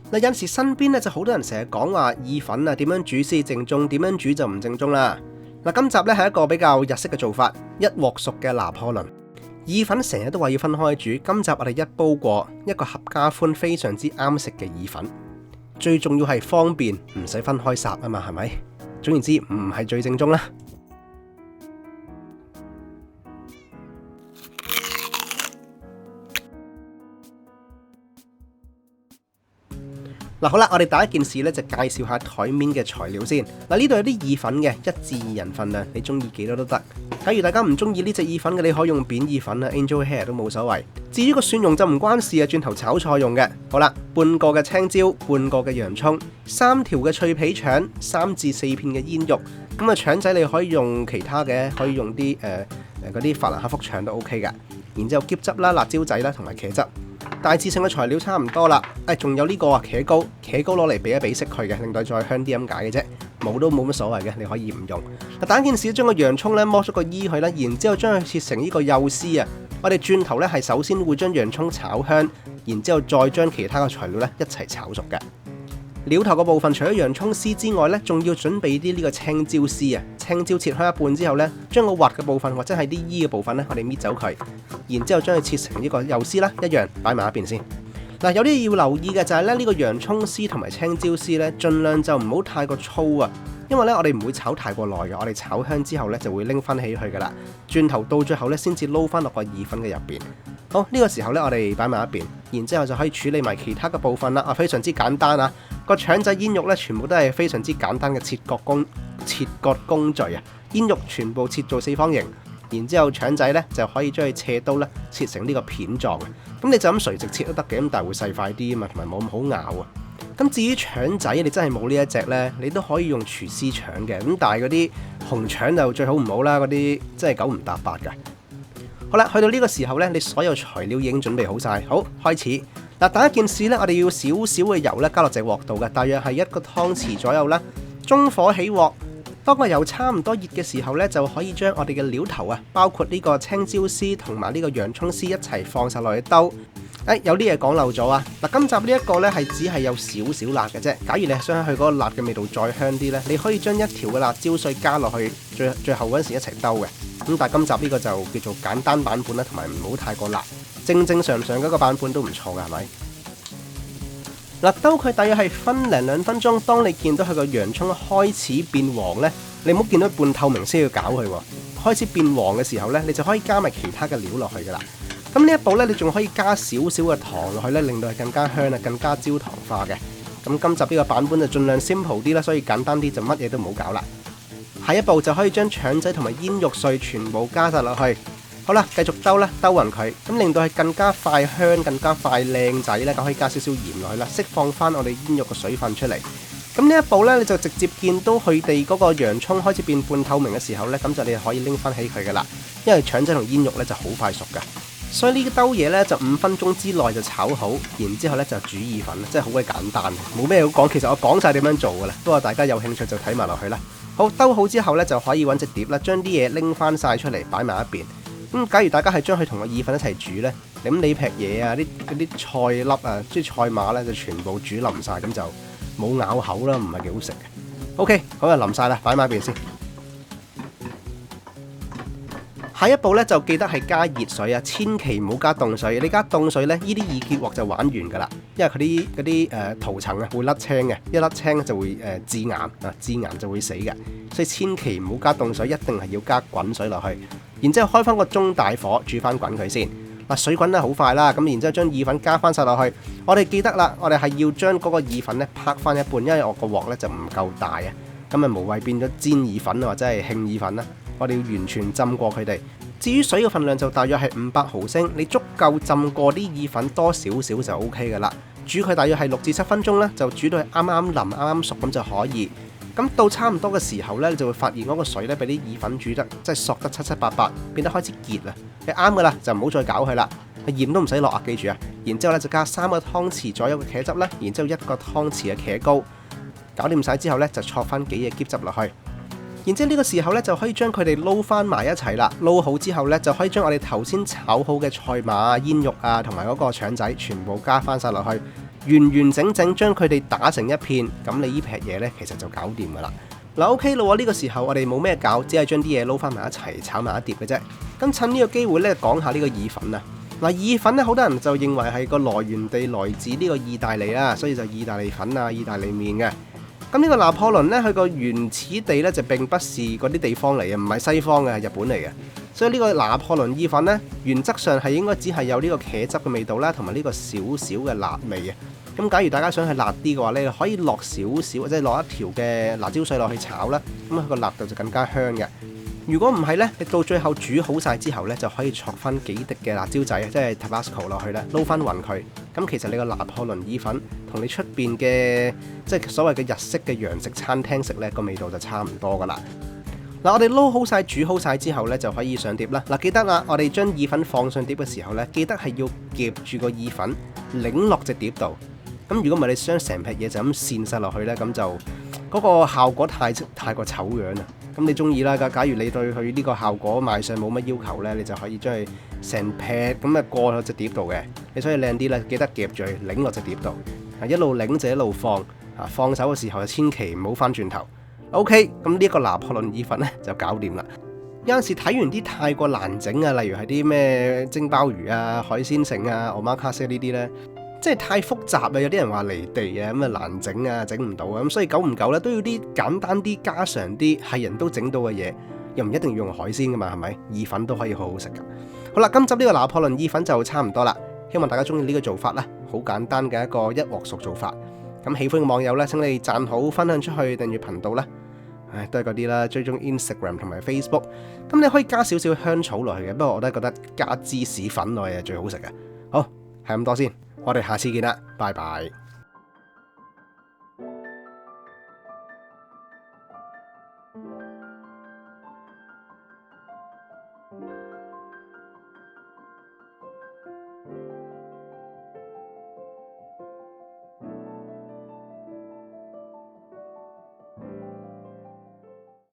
嗱，有陣時身邊咧就好多人成日講話意粉啊點樣煮先正宗，點樣煮就唔正宗啦。嗱，今集咧係一個比較日式嘅做法，一鑊熟嘅拿破崙意粉，成日都話要分開煮。今集我哋一煲過一個合家歡非常之啱食嘅意粉，最重要係方便，唔使分開烚啊嘛，係咪？總言之唔係最正宗啦。嗱，好啦，我哋第一件事咧就介紹下台面嘅材料先。嗱，呢度有啲意粉嘅，1至2人份量，你中意幾多都得。假如大家唔中意呢隻意粉嘅，你可以用扁意粉啊 ，Angel Hair 都冇所謂。至於個蒜蓉就唔關事啊，轉頭炒菜用嘅。好啦，半個嘅青椒，半個嘅洋葱，3條嘅脆皮腸，3至4片嘅煙肉。咁啊，腸仔你可以用其他嘅，可以用啲嗰啲法蘭克福腸都 OK嘅。然之後茄汁啦、辣椒仔啦同埋茄汁。大致性嘅材料差唔多啦，仲有呢個茄膏攞嚟俾一俾色佢嘅，令到再香啲咁解嘅啫，冇都冇乜所謂嘅，你可以唔用。第一件事將個洋葱咧剝咗個衣去啦，然之後將佢切成呢個幼絲啊。我哋轉頭咧係首先會將洋葱炒香，然之後再將其他嘅材料咧一齊炒熟嘅。料頭個部分除咗洋葱絲之外咧，仲要準備啲呢個青椒絲啊。青椒切開一半之後咧，將個核嘅部分或者係啲衣嘅部分咧，我哋搣走佢，然之後將佢切成呢個幼絲啦，一樣擺埋一邊先。嗱，有啲要留意嘅就係咧，呢個洋葱絲同埋青椒絲咧，盡量就唔好太過粗啊，因為咧我哋唔會炒太過耐嘅，我哋炒香之後咧就會拎翻起去噶啦，轉頭到最後咧先至撈翻落個意粉嘅入邊。好，呢個時候咧我哋擺埋一邊，然之後就可以處理埋其他嘅部分啦。非常之簡單啊！個腸仔煙肉咧全部都係非常之簡單嘅切割工序啊！煙肉全部切做4方形，然之後腸仔咧就可以將佢斜刀咧切成呢個片狀。咁你就咁垂直切都得嘅，咁但係會細塊啲啊嘛，同埋冇咁好咬啊。咁至於腸仔，你真係冇呢一隻咧，你都可以用廚師腸嘅。咁但係嗰啲紅腸就最好唔好啦，嗰啲真係9唔搭8㗎。好啦，去到呢個時候咧，你所有材料已經準備好晒，好，開始。嗱，第一件事咧，我哋要少少嘅油咧加落隻鑊度嘅，大約係1個湯匙左右啦。中火起鑊，當個油差唔多熱嘅時候咧，就可以將我哋嘅料頭啊，包括呢個青椒絲同埋呢個洋葱絲一齊放晒落去兜。有啲嘢講漏咗啊！嗱，今集呢一個咧係只係有少少辣嘅啫。假如你係想去嗰個辣嘅味道再香啲咧，你可以將1條嘅辣椒碎加落去，最後嗰陣時一齊兜嘅。咁但係今集呢個就叫做簡單版本啦，同埋唔好太過辣，正常嗰個版本都唔錯嘅，係咪？嗱，兜佢大約係分2分鐘。當你見到佢個洋葱開始變黃咧，你唔好見到半透明先要搞佢喎。開始變黃嘅時候咧，你就可以加埋其他嘅料落去噶啦。咁呢一步咧，你仲可以加少少嘅糖落去咧，令到佢更加香啊，更加焦糖化嘅。咁今集呢個版本就盡量 simple 啲啦，所以簡單啲就乜嘢都唔好搞啦。下一步就可以將腸仔同埋煙肉碎全部加晒落去。好啦，繼續兜啦，兜勻佢，咁令到佢更加快香、更加快靚仔咧，咁可以加少少鹽落去啦，釋放翻我哋煙肉嘅水分出嚟。咁呢一步咧，你就直接見到佢哋嗰個洋葱開始變半透明嘅時候咧，咁就你可以拎翻起佢噶啦。因為腸仔同煙肉咧就好快熟噶，所以呢兜嘢咧就5分鐘之內就炒好，然之後咧就煮意粉，真係好鬼簡單，冇咩好講。其實我講晒點樣做噶啦，不過大家有興趣就睇埋落去啦。好，兜好之後咧就可以揾隻碟啦，將啲嘢拎翻晒出嚟擺埋一邊。咁假如大家係將佢同個意粉一齊煮咧，咁你劈嘢啊，啲菜粒啊，即係菜碼咧就全部煮腍晒，咁就冇咬口啦，唔係幾好食嘅。OK， 好啊，腍晒啦，擺埋一邊先。下一步咧就記得係加熱水啊，千祈唔好加凍水。你加凍水咧，呢啲易結鑊就玩完噶啦，因為佢嗰啲塗層啊會甩青嘅，一甩青就會致癌啊，致癌就會死嘅。所以千祈唔好加凍水，一定係要加滾水落去。然之後開翻個中大火煮翻滾佢先。嗱，水滾得好快啦，咁然之後將意粉加翻晒落去。我哋記得啦，我哋係要將嗰個意粉咧拍翻一半，因為我個鑊咧就唔夠大啊，咁啊無謂變咗煎意粉或者係慶意粉啦。我哋要完全浸過佢哋。至於水嘅份量就大約係500毫升，你足夠浸過啲意粉多少少就 OK 噶啦。煮佢大約係6至7分鐘啦，就煮到啱啱腍啱啱熟咁就可以。咁到差唔多嘅時候咧，你就會發現嗰個水咧俾啲意粉煮得即係索得七七八八，變得開始結啦。你啱噶啦，就唔好再搞佢啦，鹽都唔使落啊，記住啊。然之後咧就加3個湯匙左右嘅茄汁啦，然之後1個湯匙嘅茄膏，搞掂晒之後咧就錯翻幾隻茄汁落去。然之後呢個時候咧就可以將佢哋撈翻埋一齊啦。撈好之後咧就可以將我哋頭先炒好嘅菜碼、煙肉啊同埋嗰個腸仔全部加翻晒落去。完完整整將佢哋打成一片，咁你呢撇嘢呢，其實就搞掂噶啦。嗱 OK 啦，呢個時候我哋冇咩搞，只係將啲嘢撈翻埋一齊炒埋一碟嘅啫。咁趁呢個機會咧，講下呢個意粉啊。嗱，意粉咧，好多人就認為係個來源地來自呢個意大利啦，所以就意大利粉啊、意大利麵嘅。咁呢個拿破崙咧，佢個原始地咧就並不是嗰啲地方嚟嘅，唔係西方嘅，係日本嚟嘅。所以呢個拿破崙意粉咧，原則上係應該只係有呢個茄汁嘅味道啦，同埋呢個少少嘅辣味嘅。咁假如大家想係辣啲嘅話咧，你可以落少少，或者落一條嘅辣椒碎落去炒啦，咁佢個辣度就更加香嘅。如果唔係咧，你到最後煮好晒之後咧，就可以戳翻幾滴嘅辣椒仔，即係 Tabasco 落去咧，撈翻勻佢。咁其實你個拿破崙意粉同你出邊嘅即係所謂嘅日式嘅洋食餐廳食咧，個味道就差唔多噶啦。嗱，我哋撈好晒、煮好晒之後咧，就可以上碟啦。嗱，記得啦，我哋將意粉放上碟嘅時候咧，記得係要夾住個意粉，擰落隻碟度。咁如果唔係，你將成劈嘢就咁跣晒落去咧，咁就嗰個效果太過醜樣啦。咁你中意啦，假如你對佢呢個效果賣相冇乜要求咧，你就可以將佢成劈咁啊過落隻碟度嘅。你所以靚啲咧，記得夾住擰落隻碟度，一路擰就一路放。放手嘅時候就千祈唔好翻轉頭。OK， 咁呢個拿破崙意粉咧就搞掂啦。有陣時睇完啲太過難整啊，例如係啲咩蒸鮑魚啊、海鮮城啊、omakase呢啲咧，即係太複雜啊！有啲人話離地啊，咁啊難整啊，整唔到啊，咁所以久唔久咧都要啲簡單啲、家常啲、係人都整到嘅嘢，又唔一定要用海鮮噶嘛，係咪？意粉都可以好好食噶。好啦，今集呢個拿破崙意粉就差唔多啦，希望大家中意呢個做法啦，好簡單嘅一個一鑊熟做法。咁喜歡嘅網友咧，請你讚好、分享出去、訂閱頻道啦。都係嗰啲啦，追蹤 Instagram 同埋 Facebook。咁你可以加少少香草落去嘅，不過我都係覺得加芝士粉落去係最好食嘅。好，係咁多先，我哋下次見啦，拜拜。